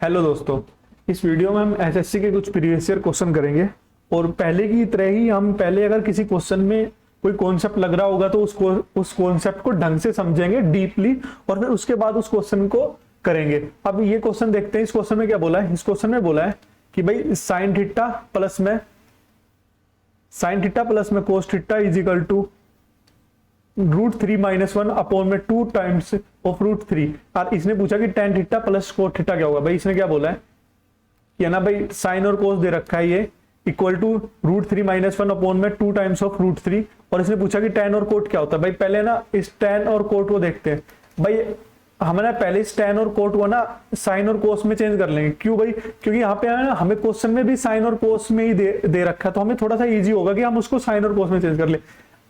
Hello दोस्तों, इस video में हम एसएससी के कुछ प्रीवियस ईयर क्वेश्चन करेंगे। और पहले की तरह ही हम पहले अगर किसी क्वेश्चन में कोई कॉन्सेप्ट लग रहा होगा तो उस कॉन्सेप्ट को ढंग से समझेंगे डीपली और फिर उसके बाद उस क्वेश्चन को करेंगे। अब ये क्वेश्चन देखते हैं। इस क्वेश्चन में क्या बोला है? इस क्वेश्चन में बोला है कि भाई साइन थीटा प्लस में cos theta is equal to √3 - 1 upon में 2 टाइम्स ऑफ √3। और इसने पूछा कि tan theta plus cos theta क्या होगा। भाई इसने क्या बोला है कि ना भाई साइन और कोस दे रखा है ये इक्वल टू √3 - 1 अपॉन में 2 टाइम्स ऑफ √3। और इसने पूछा कि tan और कोट क्या होता है। भाई पहले ना इस tan और कोट को देखते हैं। भाई हम ना पहले इस tan और कोट को ना साइन और कोस में चेंज कर लेंगे। क्यों भाई? क्योंकि यहाँ पे ना हमें क्वेश्चन में भी साइन और कोस में ही दे रखा है, तो हमें थोड़ा सा इजी होगा कि हम उसको साइन और कोस में चेंज कर ले।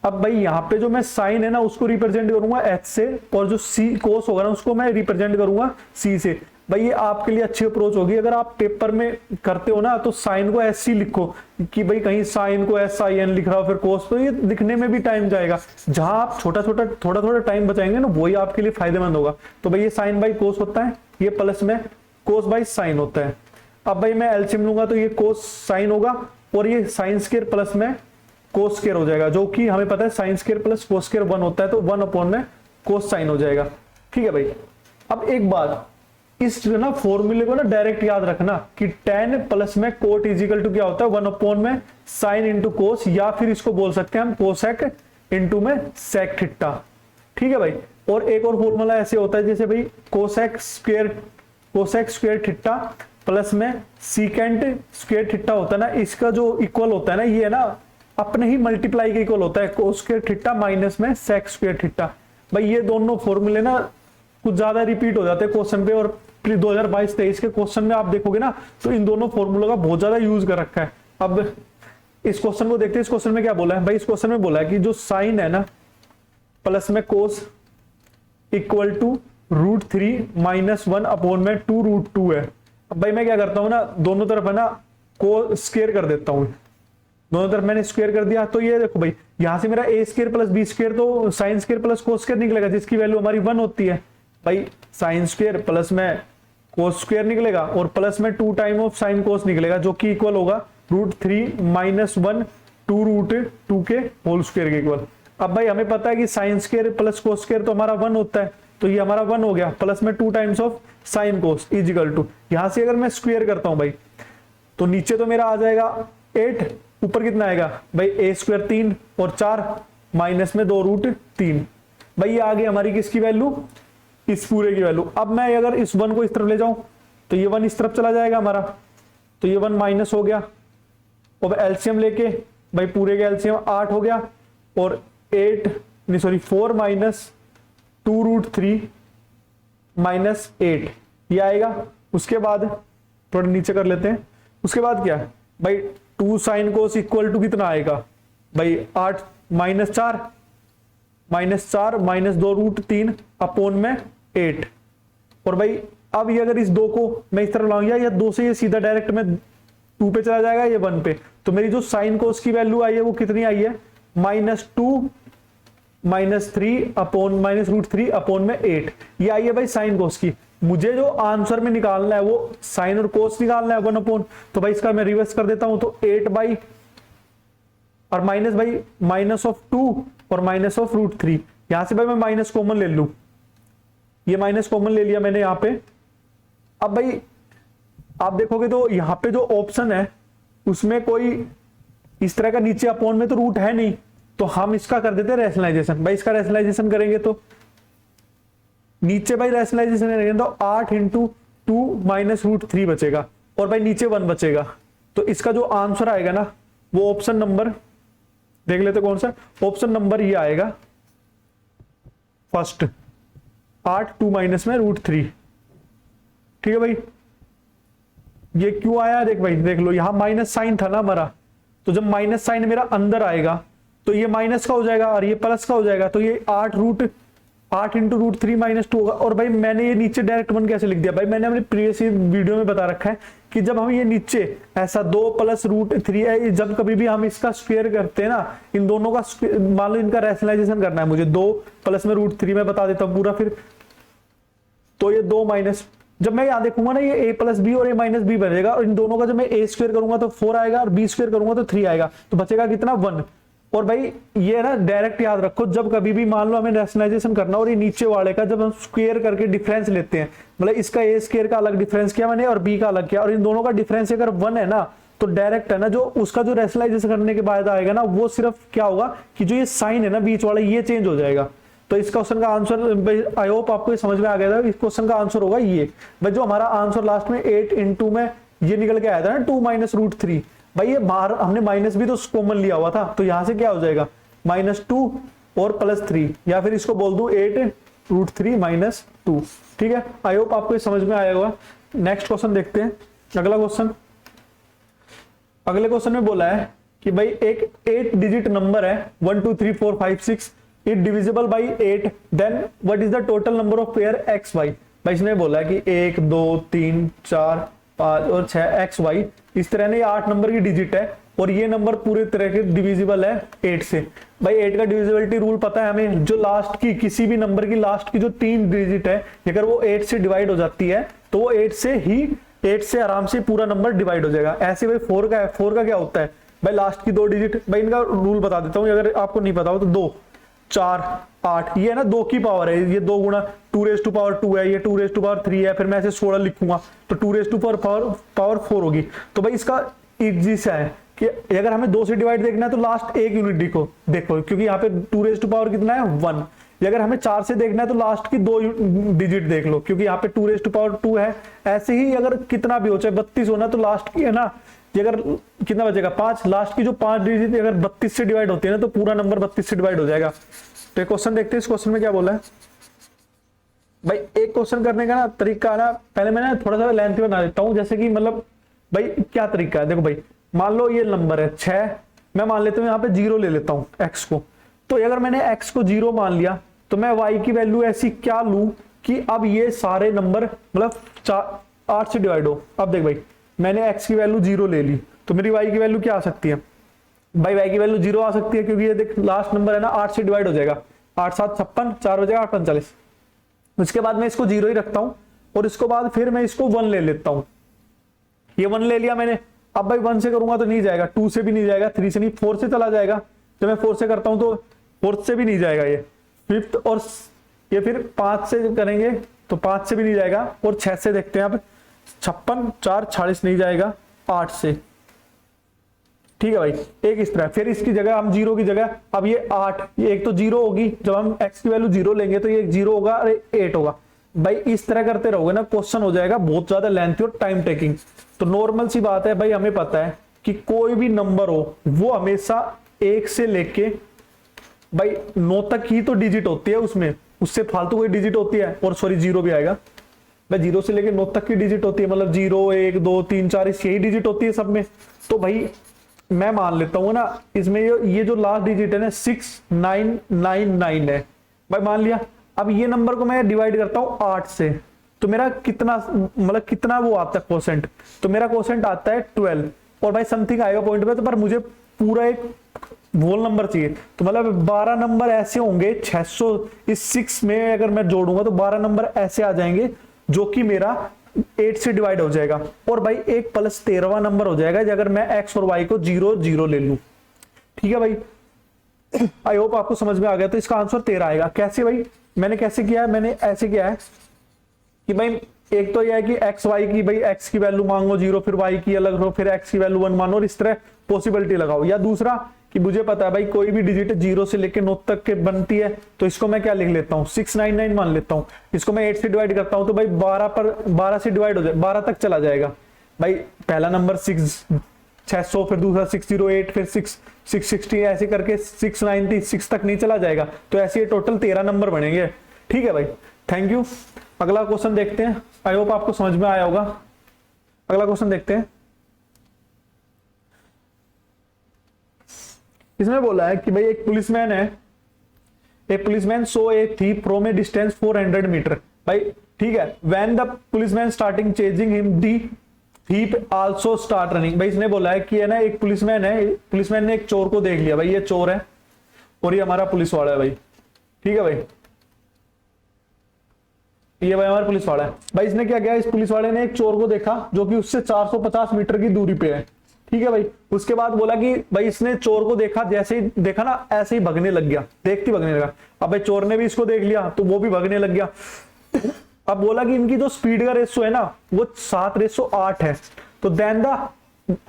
अब भाई यहाँ पे जो मैं साइन है ना उसको रिप्रेजेंट करूंगा एच से, और जो सी कोस होगा ना उसको मैं रिप्रेजेंट करूंगा सी से। भाई ये आपके लिए अच्छी अप्रोच होगी। अगर आप पेपर में करते हो ना तो साइन को एस सी लिखो, कि भाई कहीं साइन को SIN लिख रहा हो फिर कोस, तो ये लिखने में भी टाइम जाएगा। जहां आप थोड़ा थोड़ा टाइम बचाएंगे ना वही आपके लिए फायदेमंद होगा। तो भाई ये साइन बाई कोस होता है, ये प्लस में कोस बाई साइन होता है। अब भाई मैं एलसीएम लूंगा तो ये कोस साइन होगा और ये साइन स्क्वायर प्लस में कोस स्क्वायर हो जाएगा, जो कि हमें पता है sine square plus cos square 1 होता है, तो 1 अपॉन में कोस साइन हो जाएगा। ठीक है भाई। अब एक बात, इस ना फॉर्मूले को ना डायरेक्ट याद रखना कि tan प्लस में कोट इज इक्वल टू क्या होता है 1 अपॉन में साइन इंटू कोस, या फिर इसको बोल सकते हैं हम कोसेक इंटू में सेक थीटा। ठीक है भाई। और एक और फॉर्मूला ऐसे होता है जैसे भाई कोसेक स्क्वायर थीटा प्लस में सीकेंट स्क्वायर थीटा होता है ना, इसका जो इक्वल होता है ना ये ना अपने ही मल्टीप्लाई के इक्वल होता है कोस स्क्वायर थीटा माइनस में सेक स्क्वायर थीटा। भाई ये दोनों फॉर्मूले ना कुछ ज्यादा रिपीट हो जाते हैं क्वेश्चन पे, और 2022-23 के क्वेश्चन में आप देखोगे ना तो इन दोनों फॉर्मूलों का बहुत ज्यादा यूज कर रखा है। अब इस क्वेश्चन को देखते हैं। इस क्वेश्चन में क्या बोला है? भाई इस क्वेश्चन में बोला है कि जो साइन है ना प्लस में कोस इक्वल टू √3 - 1 अपॉन में 2√2 है। अब भाई मैं क्या करता हूँ ना, दोनों तरफ है ना को स्क्वायर कर देता हूँ। दोनों तरफ मैंने स्क्वायर कर दिया, तो ये देखो भाई यहां से मेरा a² प्लस b² तो sine square plus cos square निकलेगा, जिसकी वैल्यू हमारी 1 होती है। भाई साइन स्क्वायर प्लस में कोस स्क्वायर निकलेगा और प्लस में 2 टाइम ऑफ साइन कोस निकलेगा, जो कि इक्वल होगा √3 - 1 2√2 के होल स्क्वायर के इक्वल। अब भाई हमें पता है कि sine square plus cos square तो हमारा 1 होता है, तो ये हमारा 1 हो गया, प्लस में 2 times of sine cos is equal to, यहां से अगर मैं स्क्वायर करता हूं भाई तो नीचे तो मेरा आ जाएगा 8, ऊपर कितना आएगा भाई a² 3 और 4 माइनस में 2√3। भाई ये आ गई हमारी किसकी वैल्यू? इस पूरे की वैल्यू। अब मैं अगर इस 1 को इस तरफ ले जाऊं तो ये 1 इस तरफ चला जाएगा हमारा, तो ये 1 माइनस हो गया। और एलसीएम लेके भाई पूरे के एलसीएम 8 हो गया, और 4 माइनस 2√3 माइनस 8 ये आएगा। उसके बाद थोड़ा नीचे कर लेते हैं। उसके बाद क्या है भाई 2 साइन कोस इक्वल टू कितना आएगा भाई 8 - 4 माइनस 2√3 अपॉन में 8। और भाई अब ये अगर इस 2 को मैं इस तरह लाऊंगा या 2 से ये सीधा डायरेक्ट में 2 पे चला जाएगा, ये 1 पे, तो मेरी जो साइन कोस की वैल्यू आई है वो कितनी आई है -2 -3 अपॉन -√3 अपॉन में 8 ये आई है भाई साइन कोस की। मुझे जो आंसर में निकालना है वो साइन और कोस निकालना है 1 अपॉन, तो भाई इसका मैं रिवर्स कर देता हूं, तो 8 बाई और माइनस भाई -2 और -√3। यहां से भाई मैं माइनस कॉमन ले लूं, ये माइनस कॉमन ले लिया मैंने यहां पे। अब भाई आप देखोगे तो यहां पे जो ऑप्शन है उसमें कोई इस तरह का नीचे अपॉन में तो रूट है नहीं, तो हम इसका कर देते हैं रैशनलाइजेशन। भाई इसका रैशनलाइजेशन करेंगे तो नीचे भाई रैशनलाइजेशन करेंगे तो 8 × 2 -√3 बचेगा, और भाई नीचे 1 बचेगा। तो इसका जो आंसर आएगा ना वो ऑप्शन नंबर देख लेते कौन सा। ऑप्शन नंबर ये आएगा फर्स्ट, 8 2 माइनस में √3। ठीक है भाई। ये क्यों आया देख भाई, देख लो यहां माइनस साइन था ना हमारा, तो जब माइनस साइन मेरा अंदर आएगा तो ये माइनस का हो जाएगा और ये प्लस का हो जाएगा, तो ये 8 × √3 - 2 होगा। और भाई मैंने ये नीचे डायरेक्ट 1 कैसे लिख दिया? भाई मैंने अपने प्रीवियस वीडियो में बता रखा है कि जब हम ये नीचे ऐसा 2 + √3 है, जब कभी भी हम इसका स्क्वायर करते हैं ना, इन दोनों का मान लो इनका रैशनलाइजेशन करना है मुझे, 2 प्लस में √3 में बता देता हूं पूरा फिर, तो ये 2 - जब मैं यहाँ देखूंगा ना ये a प्लस बी और a माइनस बी बनेगा, और इन दोनों का जब मैं a स्क्वायर करूंगा तो 4 आएगा और b स्क्वायर करूंगा तो 3 आएगा, तो बचेगा कितना 1। और भाई ये ना डायरेक्ट याद रखो, जब कभी भी मान लो हमें रैशनलाइजेशन करना और ये नीचे वाले का जब हम स्क्वायर करके डिफरेंस लेते हैं, मतलब इसका a स्क्वायर का अलग डिफरेंस किया मैंने और b का अलग किया, और इन दोनों का डिफरेंस अगर 1 है ना तो डायरेक्ट है ना जो उसका जो रैशनलाइजेशन करने के बाद आएगा ना वो सिर्फ क्या होगा कि जो ये साइन है ना बीच वाला ये चेंज हो जाएगा। तो इस क्वेश्चन का आंसर आई होप आपको ये समझ में आ गया था। इस क्वेश्चन का आंसर होगा ये भाई, जो हमारा आंसर लास्ट में 8 इंटू में ये निकल के आया था ना 2 माइनस रूट 3, भाई ये बाहर हमने माइनस भी तो कॉमन लिया हुआ था, तो यहां से क्या हो जाएगा -2 और +3, या फिर इसको बोल दूं 8 रूट 3 माइनस 2। ठीक है, आई होप आपको ये समझ में आया होगा। नेक्स्ट क्वेश्चन देखते हैं, अगला क्वेश्चन। अगले क्वेश्चन में बोला है कि भाई एक 8 डिजिट नंबर है 1 2 3 4 5 6, it divisible by 8, then what is the total number of pair x y. भाई इसने बोला है कि 1 2 3 4 5 और 6 एक्स वाई, इस तरह ने 8 नंबर की डिजिट है और ये नंबर पूरे तरह के डिविजिबल है 8 से। भाई 8 का डिविजिबिलिटी रूल पता है हमें, जो लास्ट की किसी भी नंबर की लास्ट की जो 3 डिजिट है अगर वो 8 से डिवाइड हो जाती है तो वो 8 से आराम से पूरा नंबर डिवाइड हो जाएगा। ऐसे भाई 4 का है, 4 का क्या होता है भाई लास्ट की 2 डिजिट, भाई इनका रूल बता देता हूं अगर आपको नहीं पता हो तो 2 4 8, ये है ना 2 की पावर है, ये 2 गुना 2 रेज टू पावर 2 है, ये 2 रेज टू पावर 3 है, फिर मैं ऐसे 16 लिखूंगा तो 2 रेज टू पावर 4 होगी। तो भाई इसका इजी सा है कि अगर हमें 2 से डिवाइड देखना है तो लास्ट एक यूनिट देखो क्योंकि यहाँ पे 2 रेज टू पावर कितना है 1। अगर हमें 4 से देखना है तो लास्ट की 2 डिजिट देख लो क्योंकि यहाँ पे 2 रेज टू पावर 2 है। ऐसे ही अगर कितना भी हो चाहे 32 होना तो लास्ट की है ना अगर कितना बचेगा 5, लास्ट की जो 5 डिजिट अगर 32 से डिवाइड होती है ना तो पूरा नंबर 32 से डिवाइड हो जाएगा। तो एक क्वेश्चन देखते हैं, इस क्वेश्चन में क्या बोला है भाई। एक क्वेश्चन करने का ना तरीका ना पहले मैं ना थोड़ा सा लेंथ बना देता हूं, जैसे कि मतलब भाई क्या तरीका है। देखो भाई मान लो ये नंबर है 6, मैं मान लेता हूं यहाँ पे 0 ले लेता हूं x को, तो अगर मैंने x को 0 मान लिया तो मैं y की वैल्यू ऐसी क्या लूं कि अब ये सारे नंबर मतलब 8 से डिवाइड हो। अब देख भाई मैंने x की वैल्यू 0 ले ली तो मेरी y की वैल्यू क्या आ सकती है भाई, y की वैल्यू 0 आ सकती है क्योंकि ये देख लास्ट नंबर है ना 8 से डिवाइड हो जाएगा, 8 7 56, 4 बजेगा 8 45। उसके बाद मैं इसको 0 ही रखता हूं और इसको बाद फिर मैं इसको 1 ले लेता हूं, ये 1 ले लिया मैंने। अब भाई 1 से करूंगा तो नहीं जाएगा, 2 से भी नहीं जाएगा, 3 से नहीं, 4 से चला जाएगा। जब मैं 4 से करता हूं तो 4 से भी नहीं जाएगा ये 5th, और ये फिर 5 से करेंगे तो 5 से भी नहीं जाएगा, और 6 से देखते हैं अब 56 4 46 नहीं जाएगा 8 से। ठीक है भाई, एक इस तरह फिर इसकी जगह हम 0 की जगह अब ये 8, ये एक तो 0 होगी, जब हम x की वैल्यू 0 लेंगे तो ये 0 होगा और 8 होगा। भाई इस तरह करते रहोगे ना क्वेश्चन हो जाएगा बहुत ज्यादा लेंथी और टाइम टेकिंग। तो नॉर्मल सी बात है भाई, हमें पता है कि कोई भी नंबर हो वो हमेशा 1 से लेके भाई 9 तक ही तो डिजिट होती है, उसमें उससे फालतू कोई डिजिट होती है, और सॉरी 0 भी आएगा भाई, 0 से लेके 9 तक की डिजिट होती है, मतलब 0 1 2 3 4 यही डिजिट होती है सब में। तो भाई मैं मान लेता हूं ना इसमें ये जो लास्ट डिजिट है ना 6999 है भाई, मान लिया। अब ये नंबर को मैं डिवाइड करता हूं 8 से तो मेरा कितना मतलब कितना वो आता है परसेंट, तो मेरा क्वोशेंट आता है 12, और भाई समथिंग आएगा पॉइंट पे, तो पर मुझे पूरा एक होल नंबर चाहिए, तो मतलब 12 नंबर ऐसे होंगे 600 इस 6 में अगर मैं जोड़ूंगा तो 12 नंबर ऐसे आ जाएंगे जो कि मेरा 8 से डिवाइड हो जाएगा, और भाई एक प्लस 13वां नंबर हो जाएगा अगर मैं x और y को 0 0 ले लूं। ठीक है भाई, आई होप आपको समझ में आ गया। तो इसका आंसर 13 आएगा। कैसे भाई, मैंने कैसे किया है, मैंने ऐसे किया है कि भाई एक तो यह है कि x y की भाई x की वैल्यू मांगो 0, फिर y की अलग लो, फिर x की वैल्यू 1 मानो, और इस तरह पॉसिबिलिटी लगाओ। या दूसरा कि मुझे पता है भाई कोई भी डिजिट 0 से लेकर 9 तक के बनती है, तो इसको मैं क्या लिख लेता हूं 699 मान लेता हूं। इसको मैं 8 से डिवाइड करता हूं तो भाई 12 से डिवाइड हो जाए 12 तक चला जाएगा भाई। पहला नंबर 600, फिर दूसरा 608, फिर 660, ऐसे करके 696 तक नहीं चला जाएगा। तो ऐसे ये टोटल 13 नंबर बनेंगे। ठीक है भाई, थैंक यू। अगला क्वेश्चन देखते हैं, आई होप आपको समझ में आया होगा। अगला क्वेश्चन देखते हैं, इसमें बोला है कि भाई एक पुलिसमैन है, a policeman so a thief from a distance 400 meter. भाई ठीक है, when the policeman starting chasing him the thief also start running. भाई इसने बोला है कि है ना एक पुलिसमैन है, पुलिसमैन ने एक चोर को देख लिया, भाई ये चोर है और ये हमारा पुलिस वाला है भाई। ठीक है भाई, ये भाई हमारा पुलिस वाला है। भाई इसने क्या किया, इस पुलिस वाले ने एक चोर को देखा जो कि उससे 450 मीटर की दूरी पे है, ठीक है भाई। उसके बाद बोला कि भाई इसने चोर को देखा, जैसे ही देखा ना ऐसे ही भगने लग गया, देखती भगने लगा। अब भाई चोर ने भी इसको देख लिया तो वो भी भगने लग गया। अब बोला कि इनकी जो स्पीड का रेशो है ना वो 7:8 है। तो then the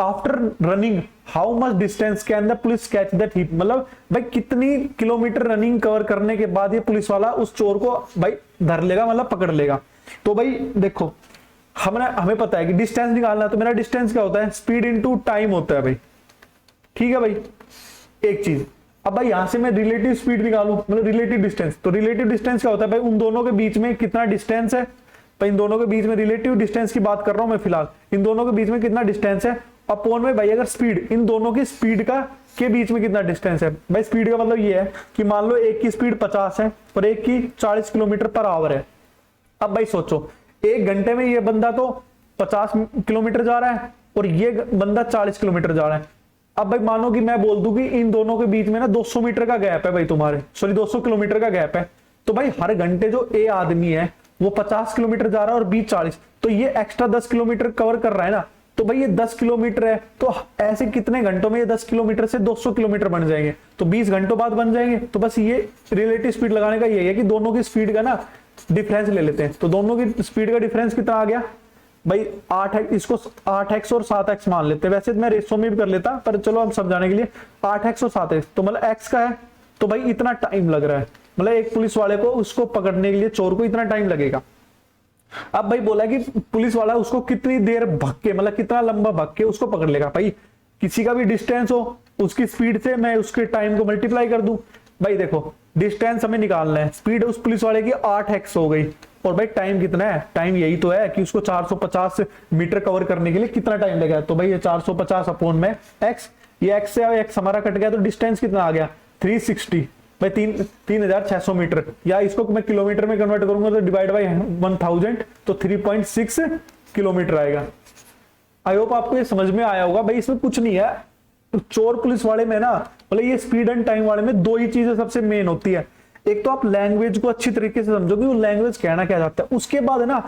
after running how much distance can the police catch that him, मतलब भाई कितनी किलोमीटर रनिंग कवर करने के बाद ये पुलिस वाला उस चोर को भाई धर लेगा, मतलब पकड़ लेगा। तो भाई देखो हमें पता है कि डिस्टेंस निकालना है, तो मेरा डिस्टेंस क्या होता है, स्पीड इनटू टाइम होता है भाई, ठीक है भाई। एक चीज, अब भाई यहां से मैं रिलेटिव स्पीड निकालूं, मतलब रिलेटिव डिस्टेंस, तो रिलेटिव डिस्टेंस क्या होता है भाई, उन दोनों के बीच में कितना डिस्टेंस है। भाई इन दोनों के बीच में रिलेटिव डिस्टेंस की बात कर रहा हूं मैं फिलहाल, इन दोनों के बीच में कितना डिस्टेंस है अपॉन में भाई अगर स्पीड, इन दोनों की स्पीड का के बीच में कितना डिस्टेंस है। भाई स्पीड का मतलब ये है कि मान लो एक की स्पीड 50 है और एक की 40 किलोमीटर पर आवर है। अब भाई सोचो एक घंटे में ये बंदा तो 50 किलोमीटर जा रहा है और ये बंदा 40 किलोमीटर जा रहा है। अब भाई मानो कि मैं बोल दूं कि इन दोनों के बीच में ना 200 मीटर का गैप है भाई, तुम्हारे सॉरी 200 किलोमीटर का गैप है। तो भाई हर घंटे जो ए आदमी है वो 50 किलोमीटर जा रहा है और बी 40, तो ये एक्स्ट्रा 10 किलोमीटर कवर कर रहा है ना। तो भाई ये 10 किलोमीटर है, तो ऐसे कितने घंटों में ये 10 किलोमीटर से 200 किलोमीटर बन जाएंगे, तो 20 घंटों बाद बन जाएंगे। तो बस ये रिलेटिव स्पीड लगाने का यही है कि दोनों की स्पीड का ना डिफरेंस ले लेते हैं। तो दोनों की स्पीड का डिफरेंस कितना आ गया भाई 8x, इसको 8x और 7x मान लेते हैं। वैसे मैं रेशो में भी कर लेता, पर चलो हम समझाने के लिए 8x और 7x, तो मतलब x का है तो भाई इतना टाइम लग रहा है, मतलब एक पुलिस वाले को उसको पकड़ने के लिए चोर को इतना टाइम लगेगा। अब भाई बोला कि पुलिस वाला उसको कितनी देर भग के, मतलब कितना लंबा भग के उसको पकड़ लेगा। भाई किसी का भी डिस्टेंस हो उसकी स्पीड से मैं उसके टाइम को मल्टीप्लाई कर दूं। भाई देखो डिस्टेंस हमें निकालना है, स्पीड उस पुलिस वाले की 8x हो गई और भाई टाइम कितना है, टाइम यही तो है कि उसको 450 मीटर कवर करने के लिए कितना टाइम लगेगा। तो भाई ये 450 अपॉन में x, ये x से x हमारा कट गया तो डिस्टेंस कितना आ गया 360, भाई 3600 मीटर, या इसको मैं किलोमीटर में कन्वर्ट करूंगा तो डिवाइड बाई 1000 तो 3.6 किलोमीटर आएगा। आई होप आपको ये समझ में आया होगा। भाई इसमें कुछ नहीं है, तो चोर पुलिस वाले में ना मतलब ये स्पीड एंड टाइम वाले में दो ही चीजें सबसे मेन होती है। एक तो आप लैंग्वेज को अच्छी तरीके से समझो कि वो लैंग्वेज कहना क्या चाहता है। उसके बाद है ना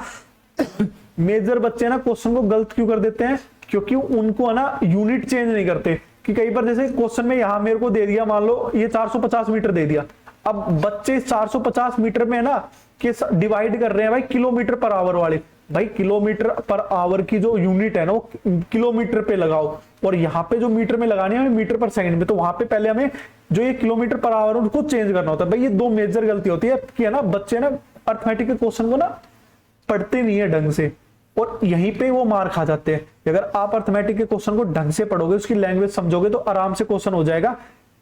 मेजर बच्चे ना क्वेश्चन को गलत क्यों कर देते हैं, क्योंकि उनको है ना यूनिट चेंज नहीं करते। कि कई बार जैसे क्वेश्चन में यहां मेरे को दे दिया, मान लो ये 450 मीटर दे दिया, अब बच्चे 450 मीटर में ना कि डिवाइड कर रहे हैं भाई किलोमीटर पर आवर वाले। भाई किलोमीटर पर आवर की जो यूनिट है ना वो किलोमीटर पे लगाओ, और यहाँ पे जो मीटर में लगानी है हमें मीटर पर सेकंड में, तो वहां पे पहले हमें जो ये किलोमीटर पर आवर है उसको चेंज करना होता है। भाई ये दो मेजर गलती होती है कि है ना बच्चे ना अर्थमेटिक के क्वेश्चन को ना पढ़ते नहीं है ढंग से, और यहीं पे वो मार खा जाते हैं। अगर आप अर्थमेटिक के क्वेश्चन को ढंग से पढ़ोगे, उसकी लैंग्वेज समझोगे तो आराम से क्वेश्चन हो जाएगा।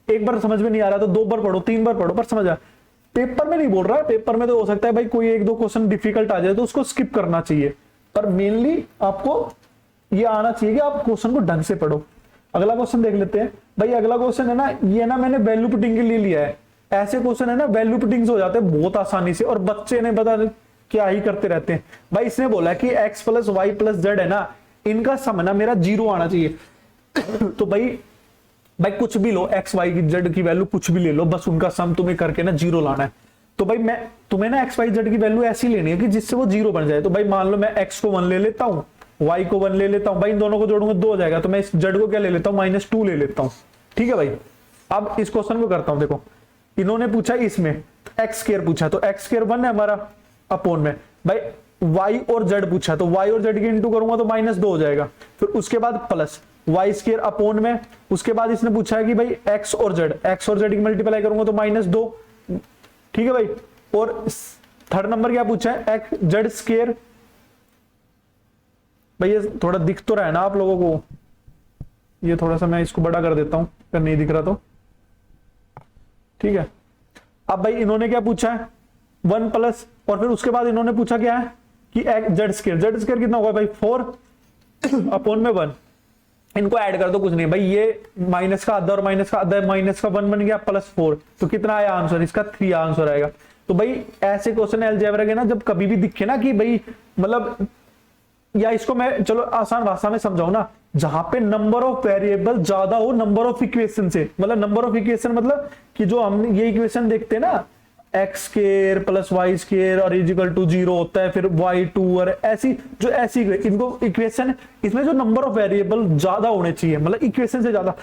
एक बार समझ में नहीं आ रहा तो 2 बार पढ़ो 3 बार पढ़ो पर समझ आ। पेपर में नहीं बोल रहा है, पेपर में तो हो सकता है भाई कोई 1-2 क्वेश्चन डिफिकल्ट आ जाए तो उसको स्किप करना चाहिए, पर मेनली आपको ये आना चाहिए कि आप क्वेश्चन को ढंग से पढ़ो। अगला क्वेश्चन देख लेते हैं। भाई अगला क्वेश्चन है ना, ये ना मैंने वैल्यू पुटिंग के लिए लिया है। ऐसे क्वेश्चन है ना वैल्यू पुटिंग से हो जाते हैं बहुत आसानी से, और बच्चे ने बता क्या ही करते रहते हैं। भाई इसने बोला कि x + y + z है ना, इनका सम ना मेरा 0 आना चाहिए। तो भाई कुछ भी लो, x y z की वैल्यू कुछ भी ले लो, बस उनका सम तुम्हें करके ना 0 लाना है। तो भाई मैं तुम्हें ना x y z की वैल्यू ऐसी लेनी है कि जिससे वो 0 बन जाए। तो भाई मान लो मैं x को 1 ले लेता हूं, y को 1 ले लेता हूं, भाई इन दोनों को जोड़ूंगा 2 हो जाएगा, तो मैं इस z को क्या ले लेता हूं -2 ले लेता हूं। ठीक है भाई, अब इस क्वेश्चन को करता हूं। देखो इन्होंने पूछा इसमें x² पूछा, तो x² 1 है हमारा अपॉन में, भाई y और z पूछा तो y और z की इंटू करूंगा तो -2 हो जाएगा। फिर उसके बाद प्लस y² अपॉन में, उसके बाद इसने पूछा है कि भाई x और z की मल्टीप्लाई करूंगा तो -2। ठीक है भाई, और थर्ड नंबर क्या पूछा है z²। भाई ये थोड़ा दिख तो रहा है ना आप लोगों को, ये थोड़ा सा मैं इसको बड़ा कर देता हूं अगर नहीं दिख रहा तो। ठीक है, अब भाई इन्होंने क्या पूछा है 1 प्लस, और फिर उसके बाद इन्होंने पूछा क्या है कि z² कितना होगा भाई 4 अपॉन में 1। इनको ऐड कर दो, कुछ नहीं भाई, ये माइनस का आधा और माइनस का आधा, माइनस का 1 बन गया +4, तो कितना आया आंसर, इसका 3 आंसर आएगा। तो भाई ऐसे क्वेश्चन अलजेब्रा के ना जब कभी भी दिखे ना कि भाई मतलब, या इसको मैं चलो आसान भाषा में समझाऊं ना, जहां पे नंबर ऑफ वेरिएबल ज्यादा हो नंबर ऑफ इक्वेशन से, मतलब नंबर ऑफ इक्वेशन मतलब कि जो हम ये इक्वेशन देखते हैं ना x square plus y square और इजिकल टू 0 होता है, फिर y2 और ऐसी जो ऐसी इनको इक्वेशन, इसमें जो नंबर ऑफ वेरिएबल ज्यादा होने चाहिए, मतलब इक्वेशन से ज्यादा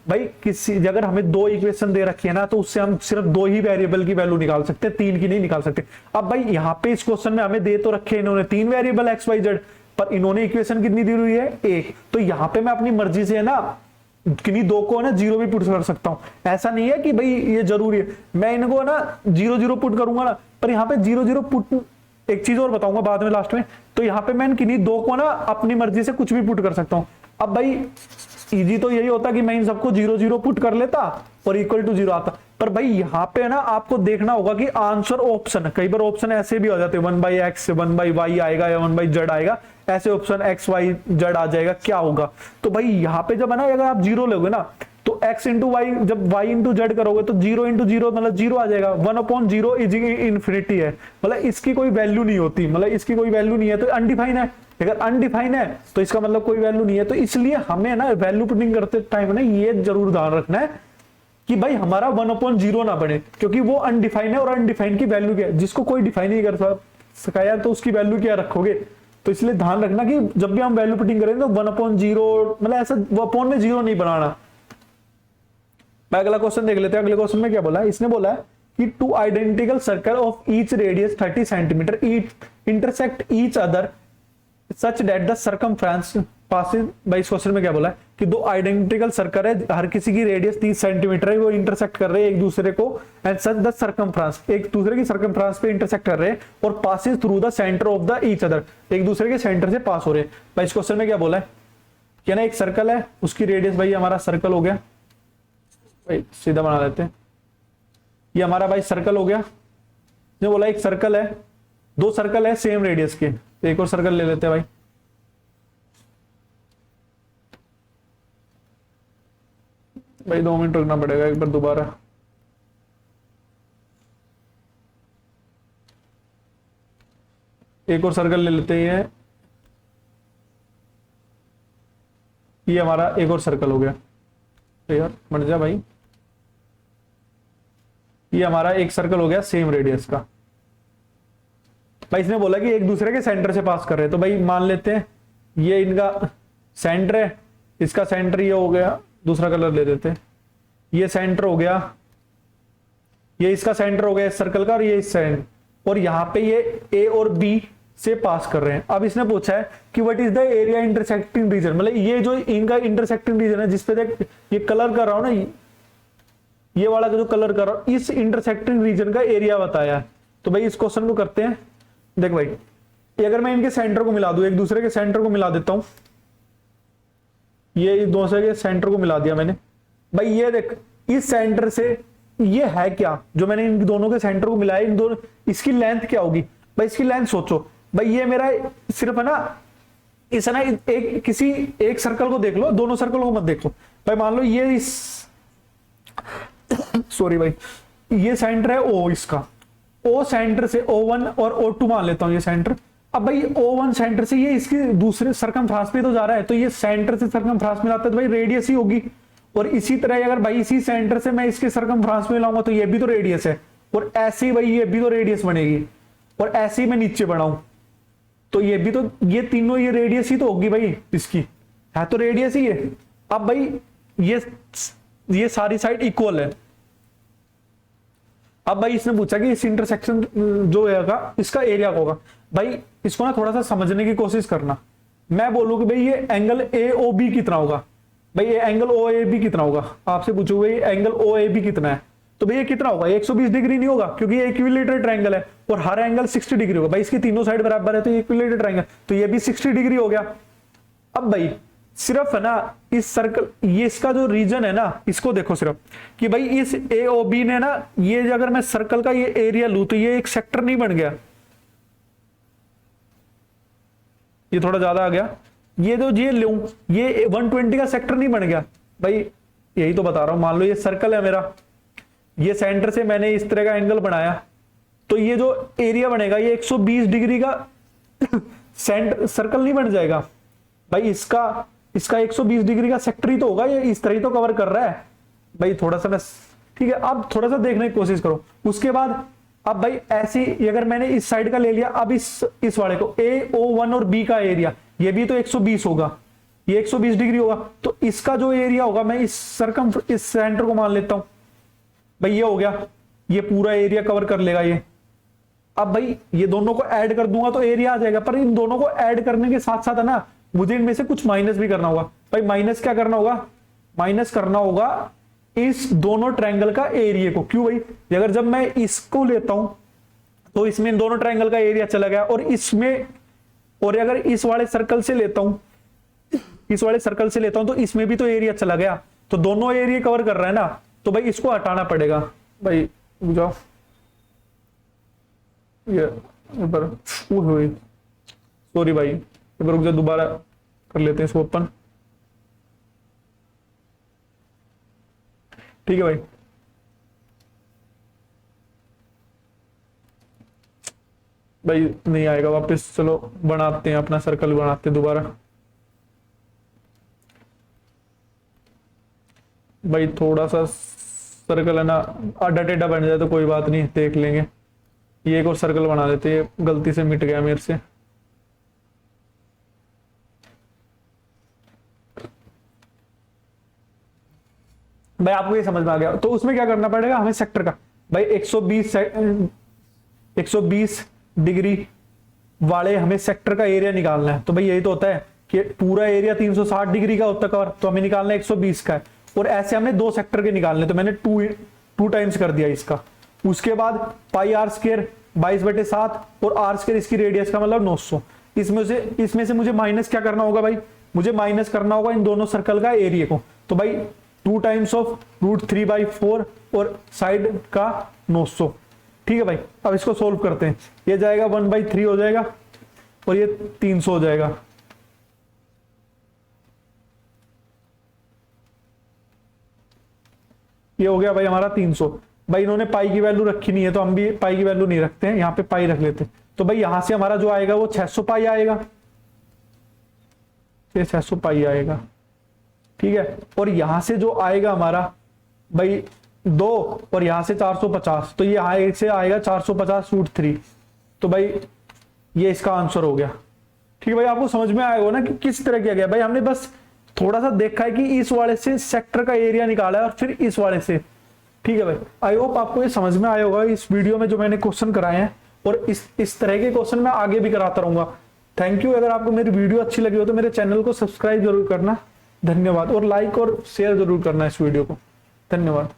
भाई किसी अगर हमें दो इक्वेशन दे रखी है ना, तो उससे हम सिर्फ दो ही वेरिएबल की वैल्यू निकाल सकते हैं, तीन की नहीं निकाल सकते। अब भाई यहाँ पे इस क्वेश्चन में हमें दे तो रखे इन्होंने तीन वेरिएबल एक्स वाई जेड, पर इन्होंने इक्वेशन कितनी दी हुई है, एक। तो यहाँ पे मैं अपनी मर्जी से है ना किन्हीं दो को ना जीरो भी पुट कर सकता हूं। ऐसा नहीं है कि भाई ये जरूरी है मैं इनको ना 0 0 पुट करूंगा ना, पर यहाँ पे 0 0 पुट, एक चीज और बताऊंगा बाद में लास्ट में, तो यहाँ पे मैं किन्हीं दो को ना अपनी मर्जी से कुछ भी पुट कर सकता हूं। अब भाई इजी तो यही होता कि मैं इन सबको 0 0 पुट कर लेता और इक्वल टू 0 आता, पर भाई यहाँ पे ना आपको देखना होगा कि आंसर ऑप्शन, कई बार ऑप्शन ऐसे भी हो जाते हैं 1/x 1/y आएगा या 1/z आएगा, ऐसे ऑप्शन x y z आ जाएगा, क्या होगा। तो भाई यहाँ पे जब है ना अगर आप 0 लोगे ना, तो x इंटू वाई, जब y इंटू जेड करोगे तो 0 इंटू 0 मतलब 0 आ जाएगा, 1/0 इज इन्फिनिटी है, मतलब इसकी कोई वैल्यू नहीं होती, मतलब इसकी कोई वैल्यू नहीं है, तो अनडिफाइन है। अगर अनडिफाइन है तो इसका मतलब कोई वैल्यू नहीं है। तो इसलिए हमें ना वैल्यू पुटिंग करते टाइम ना ये जरूर ध्यान रखना है कि भाई हमारा 1/0 ना बने, क्योंकि वो अनडिफाइन है और अनडिफाइन की वैल्यू क्या है, जिसको कोई डिफाइन नहीं कर सका यार, तो उसकी वैल्यू क्या रखोगे। तो इसलिए ध्यान रखना कि जब भी हम वैल्यू पुटिंग करें तो 1/0 मतलब ऐसा अपॉन में 0 नहीं बनाना। अगला क्वेश्चन देख लेते हैं। अगले क्वेश्चन में क्या बोला है, इसने बोला है कि two identical circle of each radius 30 centimetre intersect each other such that the circumference passing. भाई इस क्वेश्चन में क्या बोला है कि दो आइडेंटिकल सर्कल है, हर किसी की रेडियस 30 सेंटीमीटर है, वो इंटरसेक्ट कर रहे हैं एक दूसरे को, एंड सच द सर्कमफ्रेंस, एक दूसरे की सर्कमफ्रेंस पे इंटरसेक्ट कर रहे हैं और passing through the centre of the each other, एक दूसरे के सेंटर से पास हो रहे हैं। भाई इस क्वेश्चन में क्या बोला है कि ना एक सर्कल है, उसकी रेडियस, भाई हमारा सर्कल हो गया, भाई सीधा बना लेते हैं, ये हमारा भाई सर्कल हो गया। जो बोला एक सर्कल है, दो सर्कल है सेम रेडियस के, तो एक और सर्कल ले लेते हैं भाई। भाई 2 मिनट रुकना पड़ेगा एक बार दोबारा। एक और सर्कल ले लेते हैं, ये हमारा एक और सर्कल हो गया। तो यार बढ़ जा भाई, ये हमारा एक सर्कल हो गया सेम रेडियस का। भाई इसने बोला कि एक दूसरे के सेंटर से पास कर रहे हैं, तो भाई मान लेते हैं ये इनका सेंटर है, इसका सेंटर ये हो गया, दूसरा कलर ले लेते हैं, ये सेंटर हो गया, ये इसका सेंटर हो गया इस सर्कल का, और ये इस सेंटर, और यहाँ पे ये ए और बी से पास कर रहे हैं। अब इसने पूछा है कि what is the area intersecting region, मतलब ये जो इनका इंटरसेक्टिंग रीजन है जिसपे देख ये कलर कर रहा हूं ना, ये वाला जो कलर कर रहा हूं, इस इंटरसेक्टिंग रीजन का एरिया बताया। तो भाई इस क्वेश्चन को करते हैं। देख भाई, अगर मैं इनके सेंटर को मिला दूं, एक दूसरे के सेंटर को मिला देता हूं, ये दूसरे के सेंटर को मिला दिया मैंने। भाई ये देख, इस सेंटर से ये है क्या, जो मैंने इन दोनों के सेंटर को मिलाया, इन दोनों, इसकी लेंथ क्या होगी। भाई इसकी लेंथ सोचो, भाई ये मेरा सिर्फ है ना, इस है ना एक किसी एक सर्कल को देख लो, दोनों सर्कल को मत देखो। भाई मान लो ये इस सॉरी भाई, ये सेंटर है ओ, इसका ओ सेंटर से O1 और O2 मान लेता हूं ये सेंटर। अब भाई O1 सेंटर से ये इसकी दूसरे सर्कमफ्रेंस पे तो जा रहा है, तो ये सेंटर से सर्कमफ्रेंस मिलाता है तो भाई रेडियस ही होगी। और इसी तरह अगर भाई इसी सेंटर से मैं इसके सर्कमफ्रेंस में लाऊंगा तो ये भी तो रेडियस है, और ऐसे ही भाई ये भी तो रेडियस बनेगी, और ऐसे ही मैं नीचे बढ़ाऊं तो ये भी तो, ये तीनों ये रेडियस ही तो होगी भाई, इसकी है तो रेडियस ही है। अब भाई ये सारी साइड इक्वल है। अब भाई इसने पूछा कि इस इंटरसेक्शन जो है इसका एरिया होगा। भाई इसको ना थोड़ा सा समझने की कोशिश करना। मैं बोलूं कि भाई ये एंगल AOB कितना होगा, भाई ये एंगल OAB कितना होगा, आपसे पूछो भाई एंगल OAB कितना है, तो भाई ये कितना होगा, 120 डिग्री नहीं होगा, क्योंकि ये इक्विलेटरल ट्रायंगल है और हर एंगल 60 डिग्री होगा। भाई इसकी तीनों साइड बराबर है तो ये इक्विलेटरल ट्रायंगल, तो ये भी 60 डिग्री हो गया। अब भाई सिर्फ है ना इस सर्कल, ये इसका जो रीजन है ना, इसको देखो सिर्फ कि भाई इस AOB ने ना, ये अगर मैं सर्कल का ये एरिया लूं तो ये एक सेक्टर नहीं बन गया, ये थोड़ा ज्यादा आ गया, ये जो ये लूं ये 120 का सेक्टर नहीं बन गया। भाई यही तो बता रहा हूं, मान लो ये सर्कल है मेरा, ये सेंटर से मैंने इस तरह का एंगल बनाया, तो ये जो एरिया बनेगा ये 120 डिग्री का सर्कल नहीं बन जाएगा। भाई इसका 120 डिग्री का सेक्टर ही तो होगा, ये इस तरह ही तो कवर कर रहा है। भाई थोड़ा सा मैं ठीक है, अब थोड़ा सा देखने की कोशिश करो। उसके बाद अब भाई ऐसी अगर मैंने इस साइड का ले लिया, अब इस वाले को AO1 और B का एरिया, ये भी तो 120 होगा, ये 120 डिग्री होगा, तो इसका जो एरिया होगा मैं इस सेंटर को मान लेता हूं भाई, ये हो गया, ये पूरा एरिया कवर कर लेगा ये। अब भाई ये दोनों को ऐड कर दूंगा तो एरिया आ जाएगा, पर इन दोनों को ऐड करने के साथ साथ है ना मुझे इनमें से कुछ माइनस भी करना होगा। भाई माइनस क्या करना होगा, माइनस करना होगा इस दोनों ट्रायंगल का एरिया को। क्यों भाई, अगर जब मैं इसको लेता हूं तो इसमें इन दोनों ट्रायंगल का एरिया चला गया, और इसमें, और अगर इस वाले सर्कल से लेता हूं, इस वाले सर्कल से लेता हूं तो इसमें भी तो एरिया चला गया, तो दोनों एरिया कवर कर रहा है ना, तो भाई इसको हटाना पड़ेगा। भाई जाओ ये पर, सॉरी भाई, रुक जा, दोबारा कर लेते हैं इसको ओपन। ठीक है भाई, भाई नहीं आएगा वापस, चलो बनाते हैं अपना सर्कल, बनाते हैं दोबारा। भाई थोड़ा सा सर्कल है ना आधा टेढ़ा बन जाए तो कोई बात नहीं, देख लेंगे। ये एक और सर्कल बना देते हैं, गलती से मिट गया मेरे से। भाई आपको ये समझ में आ गया, तो उसमें क्या करना पड़ेगा हमें सेक्टर का, भाई 120 डिग्री वाले हमें सेक्टर का एरिया निकालना है। तो भाई यही तो होता है कि पूरा एरिया 360 डिग्री का होता है कवर, तो हमें निकालना है 120 का है, और ऐसे हमें दो सेक्टर के निकालने, तो मैंने टू टाइम्स कर दिया इसका। उसके बाद पाई आर स्क्वायर 22/7 और आर स्क्वायर इसकी रेडियस का मतलब 900। इसमें से मुझे माइनस क्या करना होगा भाई, मुझे माइनस करना होगा इन दोनों सर्कल का एरिया को। तो भाई 2 टाइम्स ऑफ √3/4 और साइड का 900। ठीक है भाई, अब इसको सोल्व करते हैं। ये जाएगा 1/3 हो जाएगा और ये 300 हो जाएगा। ये हो गया भाई हमारा 300। भाई इन्होंने पाई की वैल्यू रखी नहीं है, तो हम भी पाई की वैल्यू नहीं रखते हैं, यहाँ पे पाई रख लेते हैं। तो भाई यहां से हमारा जो आएगा वो 600 पाई आएगा, ये 600 पाई आएगा। ठीक है, और यहां से जो आएगा हमारा भाई 2 और यहां से 450, तो ये से आएगा 450√3। तो भाई ये इसका आंसर हो गया। ठीक है भाई, आपको समझ में आएगा ना कि किस तरह किया गया। भाई हमने बस थोड़ा सा देखा है कि इस वाले से सेक्टर का एरिया निकाला है और फिर इस वाले से। ठीक है भाई, आई होप आपको ये समझ में आया होगा इस वीडियो में जो मैंने क्वेश्चन कराए हैं, और इस तरह के क्वेश्चन मैं आगे भी कराता रहूंगा। Thank you. अगर आपको मेरी वीडियो अच्छी लगी हो तो मेरे चैनल को सब्सक्राइब जरूर करना। धन्यवाद, और लाइक और शेयर जरूर करना इस वीडियो को। धन्यवाद।